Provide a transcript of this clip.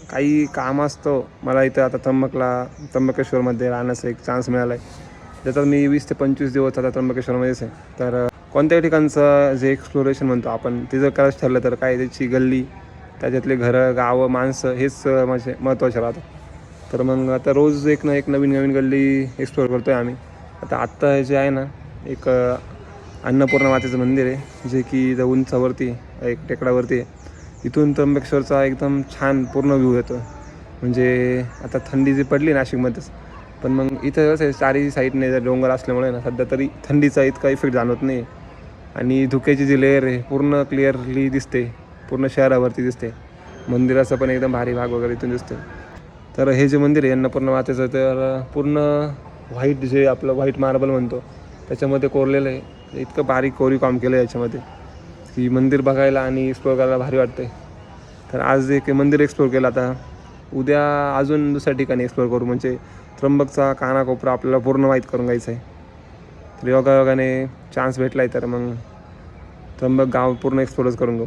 काही काम असतं मला इथं आता त्र्यंबकेश्वरमध्ये राहण्याचा एक चान्स मिळाला आहे. त्याच्यात मी 20 ते 25 दिवस आता त्र्यंबकेश्वरमध्येच आहे. तर कोणत्याही ठिकाणचं जे एक्सप्लोरेशन म्हणतो आपण ते जर करायचं ठरलं तर काय त्याची गल्ली, त्याच्यातले घरं, गावं, माणसं हेच म्हणजे महत्त्वाचे राहतं. तर मग आता रोज एक ना एक नवीन नवीन गल्ली एक्सप्लोअर करतो आहे आम्ही. आत्ता जे आहे ना एक अन्नपूर्णा मातेचं मंदिर आहे जे की इथं उंचावरती एक टेकडावरती आहे. इथून त्र्यंबकेश्वरचा एकदम छान पूर्ण व्ह्यू येतो. म्हणजे आता थंडी जी पडली नाशिकमध्येच, पण मग इथं कसं आहे चारही साईडने जर डोंगर असल्यामुळे ना सध्या तरी थंडीचा इतका इफेक्ट जाणवत नाही. आणि धुक्याची जी लेअर आहे पूर्ण क्लिअरली दिसते, पूर्ण शहरावरती दिसते. मंदिराचा पण एकदम भारी भाग वगैरे इथून दिसते. तर हे जे मंदिर आहे अन्नपूर्णा मातेचं तर पूर्ण व्हाईट जे आपलं व्हाईट मार्बल म्हणतो त्याच्यामध्ये कोरलेलं आहे. इतकं बारीक कोरीव काम केलं आहे याच्यामध्ये की मंदिर बघायला आणि एक्सप्लोअर करायला भारी वाटते. तर आज एक मंदिर एक्सप्लोअर केलं, आता उद्या अजून दुसऱ्या ठिकाणी एक्सप्लोअर करू. म्हणजे त्र्यंबकचा कानाकोपरा आपल्याला पूर्ण माहीत करून घ्यायचं आहे. तर योगायोगाने चान्स भेटला आहे तर मग त्र्यंबक गाव पूर्ण एक्सप्लोअरच करून घेऊ.